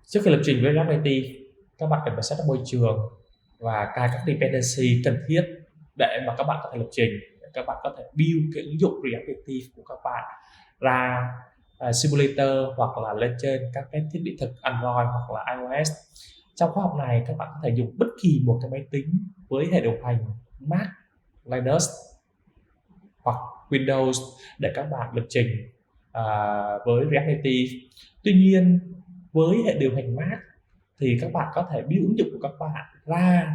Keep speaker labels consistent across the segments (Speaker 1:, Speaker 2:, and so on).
Speaker 1: Trước khi lập trình với React Native, các bạn cần phải setup môi trường và cài các dependency cần thiết để mà các bạn có thể lập trình, để các bạn có thể build cái ứng dụng React Native của các bạn ra simulator hoặc là lên trên các cái thiết bị thực Android hoặc là iOS. Trong khóa học này, các bạn có thể dùng bất kỳ một cái máy tính với hệ điều hành Mac, Linux hoặc Windows để các bạn lập trình với React Native. Tuy nhiên, với hệ điều hành Mac thì các bạn có thể build ứng dụng của các bạn ra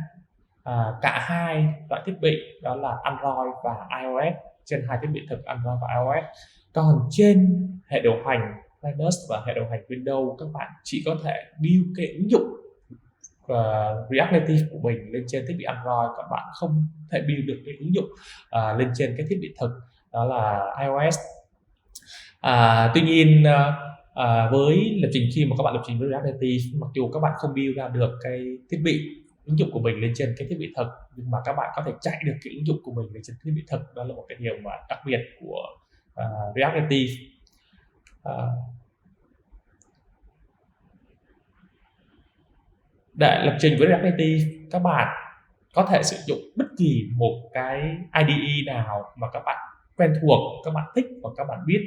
Speaker 1: cả hai loại thiết bị, đó là Android và iOS, trên hai thiết bị thực Android và iOS. Còn trên hệ điều hành Linux và hệ điều hành Windows, các bạn chỉ có thể build cái ứng dụng React Native của mình lên trên thiết bị Android, các bạn không thể build được cái ứng dụng lên trên cái thiết bị thực, đó là iOS. Tuy nhiên với lập trình, khi mà các bạn lập trình với React Native, mặc dù các bạn không build ra được cái thiết bị ứng dụng của mình lên trên cái thiết bị thực, nhưng mà các bạn có thể chạy được cái ứng dụng của mình lên trên thiết bị thực. Đó là một cái điều mà đặc biệt của React Native. Để lập trình với React Native, các bạn có thể sử dụng bất kỳ một cái IDE nào mà các bạn quen thuộc, các bạn thích và các bạn biết.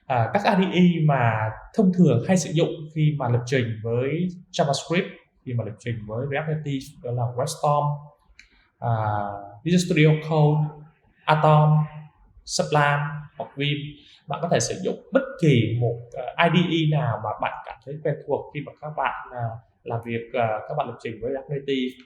Speaker 1: Các IDE mà thông thường hay sử dụng khi mà lập trình với JavaScript, khi mà lập trình với React Native, đó là WebStorm, Visual Studio Code, Atom, Sublime hoặc Vim. Bạn có thể sử dụng bất kỳ một IDE nào mà bạn cảm thấy quen thuộc khi mà các bạn làm việc, các bạn lập trình với React Native.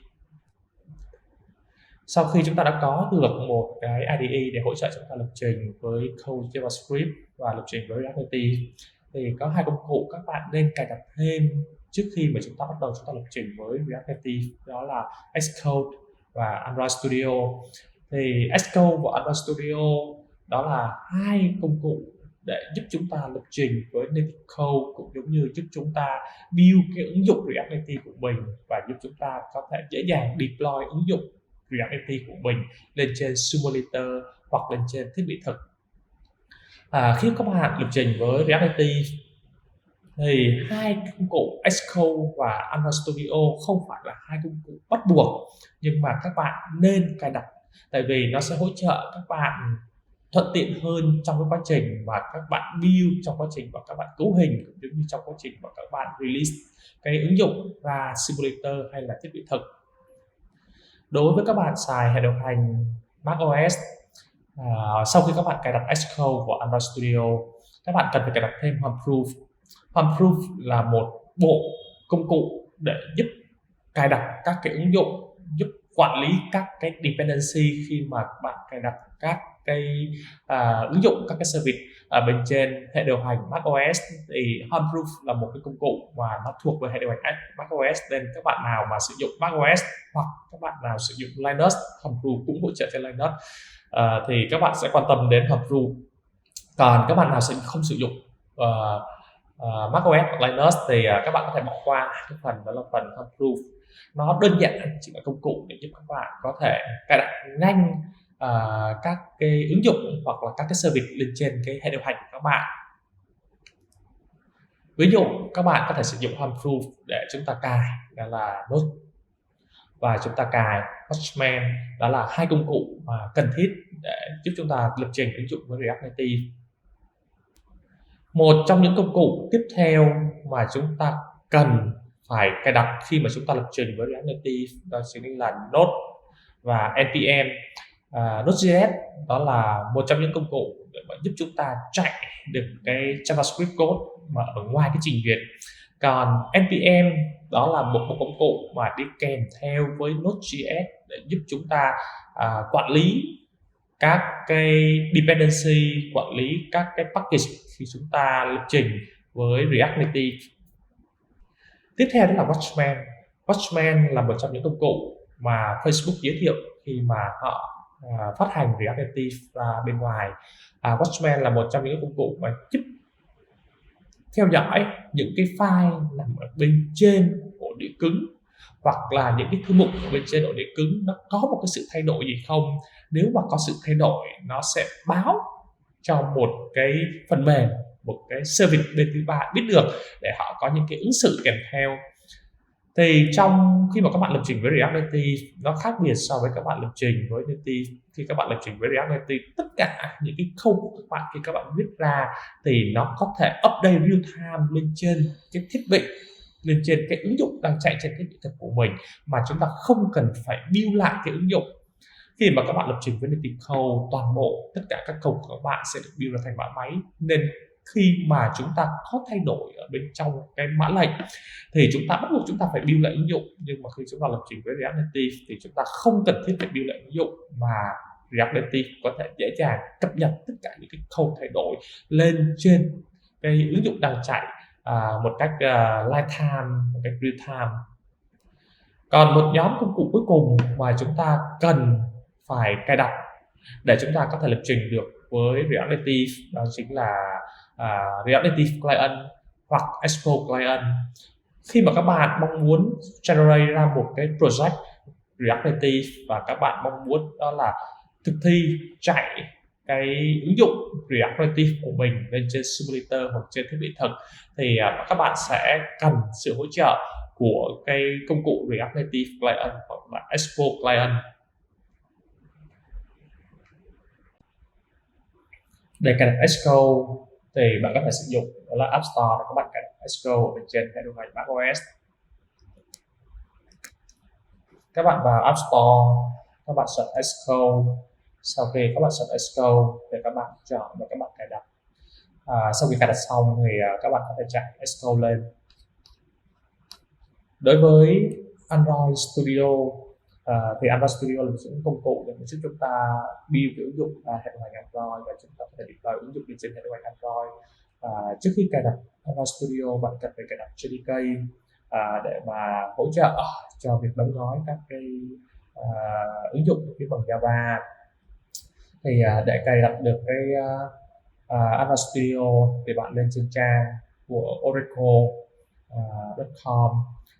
Speaker 1: Sau khi chúng ta đã có được một cái IDE để hỗ trợ chúng ta lập trình với code JavaScript và lập trình với React Native, thì có hai công cụ các bạn nên cài đặt thêm trước khi mà chúng ta bắt đầu chúng ta lập trình với React Native, đó là Xcode và Android Studio. Thì Xcode và Android Studio đó là hai công cụ để giúp chúng ta lập trình với native code, cũng giống như giúp chúng ta build cái ứng dụng React Native của mình và giúp chúng ta có thể dễ dàng deploy ứng dụng React Native của mình lên trên simulator hoặc lên trên thiết bị thực. Khi các bạn lập trình với React Native thì hai công cụ Xcode và Android Studio không phải là hai công cụ bắt buộc, nhưng mà các bạn nên cài đặt, tại vì nó sẽ hỗ trợ các bạn thuận tiện hơn trong cái quá trình mà các bạn build, trong quá trình mà các bạn cấu hình, cũng như trong quá trình mà các bạn release cái ứng dụng ra simulator hay là thiết bị thực. Đối với các bạn xài hệ điều hành macOS, sau khi các bạn cài đặt Xcode và Android Studio, các bạn cần phải cài đặt thêm Homeproof. Homeproof là một bộ công cụ để giúp cài đặt các cái ứng dụng, giúp quản lý các cái dependency khi mà bạn cài đặt các cái ứng dụng, các cái service ở bên trên hệ điều hành macOS. Thì Homeproof là một cái công cụ mà nó thuộc về hệ điều hành macOS, nên các bạn nào mà sử dụng macOS hoặc các bạn nào sử dụng Linux, Homeproof cũng hỗ trợ cho Linux, thì các bạn sẽ quan tâm đến Homeproof. Còn các bạn nào sẽ không sử dụng macOS hoặc Linux thì các bạn có thể bỏ qua cái phần đó là phần Homeproof. Nó đơn giản chỉ là công cụ để giúp các bạn có thể cài đặt nhanh các cái ứng dụng hoặc là các cái service lên trên cái hệ điều hành của các bạn. Ví dụ các bạn có thể sử dụng Homeproof để chúng ta cài, đó là Node, và chúng ta cài Watchman, đó là hai công cụ mà cần thiết để giúp chúng ta lập trình ứng dụng với React Native. Một trong những công cụ tiếp theo mà chúng ta cần phải cài đặt khi mà chúng ta lập trình với React Native đó chính là Node và NPM. Node.js đó là một trong những công cụ để mà giúp chúng ta chạy được cái JavaScript code mà ở ngoài cái trình duyệt. Còn NPM đó là một bộ công cụ mà đi kèm theo với Node.js để giúp chúng ta quản lý các cái dependency, quản lý các cái package khi chúng ta lập trình với React Native. Tiếp theo đó là Watchman. Watchman là một trong những công cụ mà Facebook giới thiệu khi mà họ phát hành React Native ra bên ngoài. Watchman là một trong những công cụ mà giúp theo dõi những cái file nằm ở bên trên ổ đĩa cứng, hoặc là những cái thư mục ở bên trên ổ đĩa cứng nó có một cái sự thay đổi gì không. Nếu mà có sự thay đổi, nó sẽ báo cho một cái phần mềm một cái service bên thứ ba biết được để họ có những cái ứng xử kèm theo. Thì trong khi mà các bạn lập trình với React Native, nó khác biệt so với các bạn lập trình với Native. Khi các bạn lập trình với React Native, tất cả những cái code của các bạn khi các bạn viết ra thì nó có thể update real time lên trên cái thiết bị, lên trên cái ứng dụng đang chạy trên thiết bị thực của mình, mà chúng ta không cần phải build lại cái ứng dụng. Khi mà các bạn lập trình với native code, toàn bộ tất cả các code của các bạn sẽ được build ra thành mã máy, nên khi mà chúng ta có thay đổi ở bên trong cái mã lệnh thì chúng ta bắt buộc chúng ta phải build lại ứng dụng. Nhưng mà khi chúng ta lập trình với React Native thì chúng ta không cần thiết phải build lại ứng dụng, mà React Native có thể dễ dàng cập nhật tất cả những cái code thay đổi lên trên cái ứng dụng đang chạy một cách live time, một cách real time. Còn một nhóm công cụ cuối cùng mà chúng ta cần phải cài đặt để chúng ta có thể lập trình được với React Native, đó chính là React Native Client hoặc Expo Client. Khi mà các bạn mong muốn generate ra một cái project React Native và các bạn mong muốn đó là thực thi chạy cái ứng dụng React Native của mình lên trên simulator hoặc trên thiết bị thực, thì các bạn sẽ cần sự hỗ trợ của cái công cụ React Native Client hoặc là Expo Client. Để cài đặt Expo thì bạn có thể sử dụng đó là App Store để các bạn cài đặt Expo ở trên hệ điều hành macOS. Các bạn vào App Store, các bạn search Expo. Sau khi các bạn search Expo thì các bạn chọn và các bạn cài đặt. Sau khi cài đặt xong thì các bạn có thể chạy Expo lên. Đối với Android Studio thì Android Studio là một công cụ để giúp chúng ta build cái ứng dụng hệ điều hành Android, và chúng ta có thể deploy ứng dụng trên hệ điều hành Android. Trước khi cài đặt Android Studio, bạn cần phải cài đặt JDK để mà hỗ trợ cho việc đóng gói các cái ứng dụng phía bằng Java. Thì để cài đặt được cái Android Studio thì bạn lên trên trang của oracle.com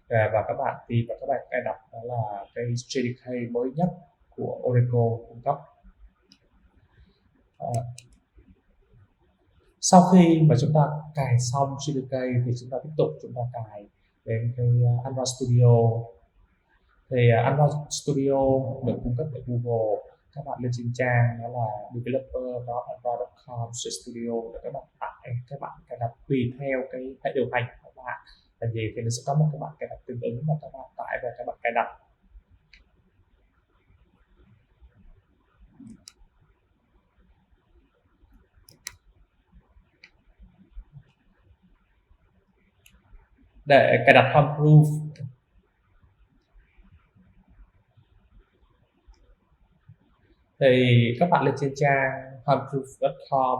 Speaker 1: và các bạn tìm và các bạn cài đặt đó là cái JDK mới nhất của Oracle cung cấp. Sau khi mà chúng ta cài xong JDK thì chúng ta tiếp tục chúng ta cài đến cái Android Studio. Thì Android Studio được cung cấp bởi Google. Các bạn lên trên trang đó là developer.android.com/studio để các bạn tải, các bạn cài đặt tùy theo cái hệ điều hành của các bạn là gì thì nó sẽ có một cái bản cài đặt tương ứng mà các bạn tải và các bạn cài đặt. Để cài đặt Homeproof thì các bạn lên trên trang homeproof.com.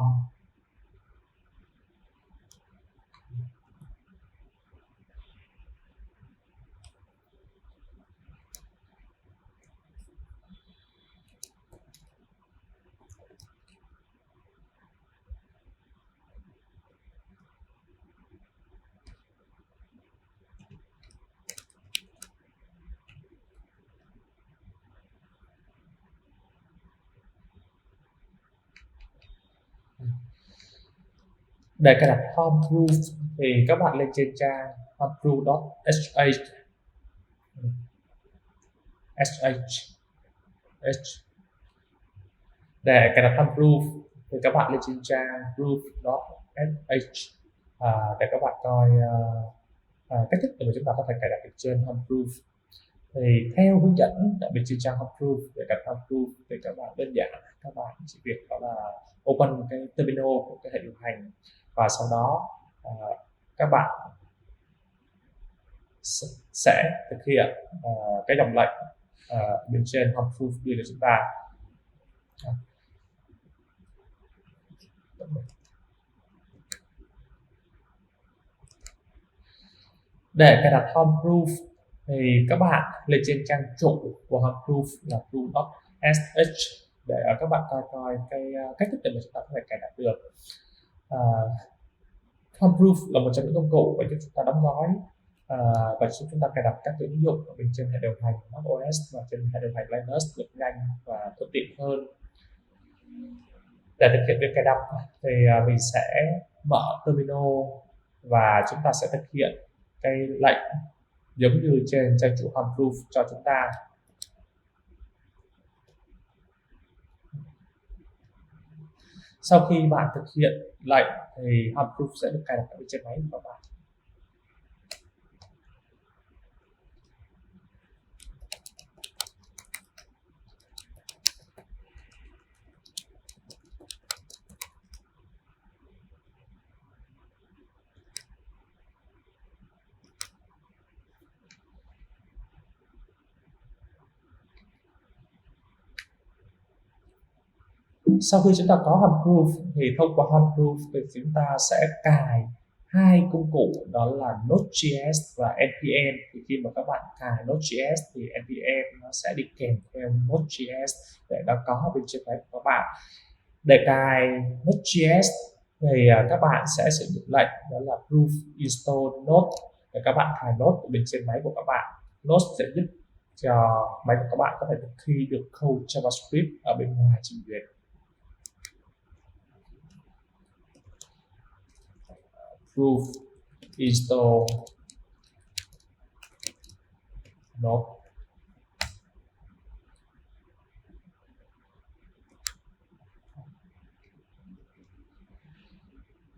Speaker 1: Để cài đặt Homeproof thì các bạn lên trên trang homeproof.sh. Để cài đặt Homeproof thì các bạn lên trên trang proof.sh để các bạn coi cách thức để mà chúng ta có thể cài đặt được trên Homeproof. Thì theo hướng dẫn tại bên trên trang Homeproof, để cài đặt Homeproof thì các bạn đơn giản, các bạn chỉ việc đó là open cái terminal của cái hệ điều hành, và sau đó các bạn sẽ thực hiện cái dòng lệnh bên trên Homeproof đưa cho chúng ta. Để cài đặt Homeproof thì các bạn lên trên trang chủ của Homeproof là proof.sh để các bạn coi cái cách thức để mà chúng ta có thể cài đặt được. Homeproof là một trong những công cụ để giúp chúng ta đóng gói và giúp chúng ta cài đặt các ứng dụng ở bên trên hệ điều hành macOS và trên hệ điều hành Linux được nhanh và thuận tiện hơn. Để thực hiện việc cài đặt thì mình sẽ mở terminal và chúng ta sẽ thực hiện cái lệnh giống như trên trang chủ Harmproof cho chúng ta. Sau khi bạn thực hiện lệnh thì Harmproof sẽ được cài đặt ở trên máy của các bạn. Sau khi chúng ta có Harmproof thì thông qua Harmproof thì chúng ta sẽ cài hai công cụ, đó là Node.js và npm. Thì khi mà các bạn cài Node.js thì npm nó sẽ đi kèm theo Node.js để nó có ở bên trên máy của các bạn. Để cài Node.js thì các bạn sẽ sử dụng lệnh đó là proof install node để các bạn cài node ở bên trên máy của các bạn. Node sẽ giúp cho máy của các bạn có thể thực thi được code JavaScript ở bên ngoài trình duyệt. Proof install node.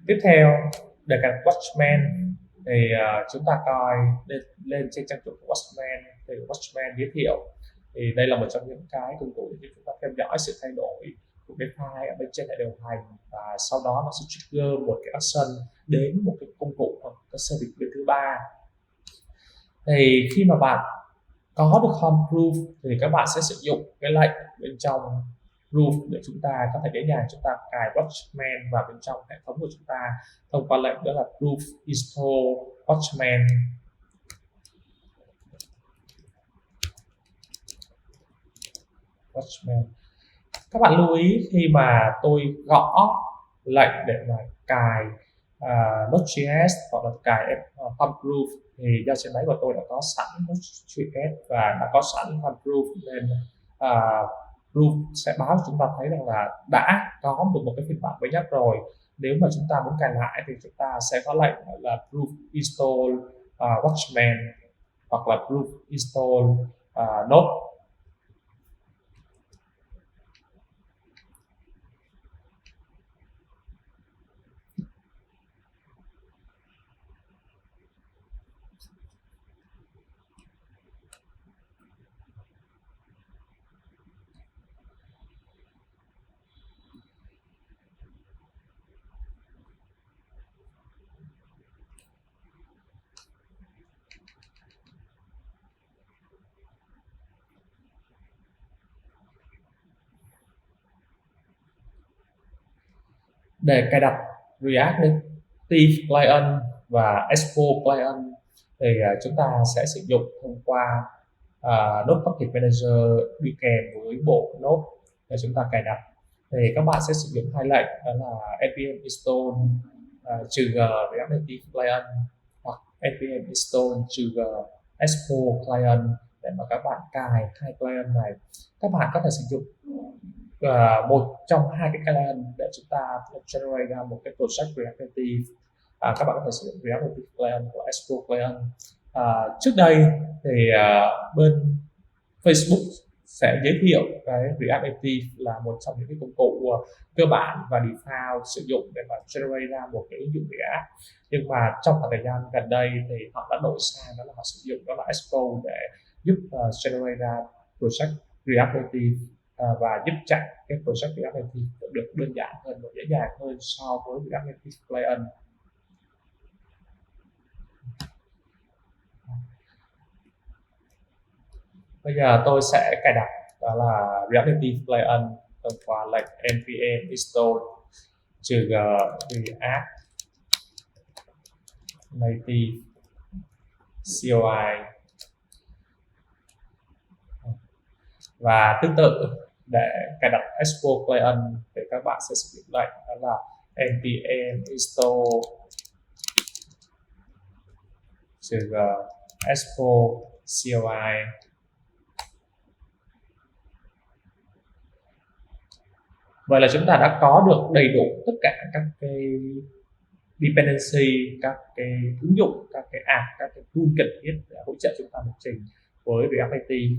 Speaker 1: Tiếp theo, để cài Watchman thì chúng ta coi lên trên trang chủ của Watchman thì Watchman giới thiệu thì đây là một trong những cái công cụ để chúng ta theo dõi sự thay đổi của cái file ở bên trên hệ điều hành, và sau đó nó sẽ trigger một cái action đến một cái công cụ hoặc cái service bên thứ ba. Thì khi mà bạn có được Harmproof thì các bạn sẽ sử dụng cái lệnh bên trong proof để chúng ta có thể dễ dàng chúng ta cài Watchman vào bên trong hệ thống của chúng ta thông qua lệnh đó là proof install Watchman. Các bạn lưu ý khi mà tôi gõ lệnh để mà cài Node.js hoặc là cài Harmproof thì do trên máy của tôi đã có sẵn Node.js và đã có sẵn Harmproof, nên proof sẽ báo chúng ta thấy rằng là đã có được một cái phiên bản mới nhất rồi. Nếu mà chúng ta muốn cài lại thì chúng ta sẽ có lệnh là proof install Watchman hoặc là proof install node. Để cài đặt React Native Client và Expo Client thì chúng ta sẽ sử dụng thông qua Node Package Manager đi kèm với bộ Node để chúng ta cài đặt. Thì các bạn sẽ sử dụng hai lệnh đó là npm install -g React Native Client hoặc npm install -g Expo Client để mà các bạn cài hai client này. Các bạn có thể sử dụng một trong hai cái client để chúng ta generate ra một cái project React Native. Các bạn có thể sử dụng React Native Client của Expo Client. Trước đây thì bên Facebook sẽ giới thiệu cái React Native là một trong những cái công cụ cơ bản và default sử dụng để mà generate ra một cái ứng dụng React. Nhưng mà trong khoảng thời gian gần đây thì họ đã đổi sang đó là họ sử dụng đó là Expo để giúp generate ra project React Native và giúp chạy cái project React Native được đơn giản hơn và dễ dàng hơn so với React Native Client. Bây giờ tôi sẽ cài đặt đó là React Native Client thông qua lệnh npm install -g React Native CLI. Và tương tự để cài đặt Expo Client thì các bạn sẽ sử dụng lệnh đó là npm install -g Expo CLI. Vậy là chúng ta đã có được đầy đủ tất cả các cái dependency, các cái ứng dụng, các cái app, các cái tool cần thiết để hỗ trợ chúng ta lập trình với React Native.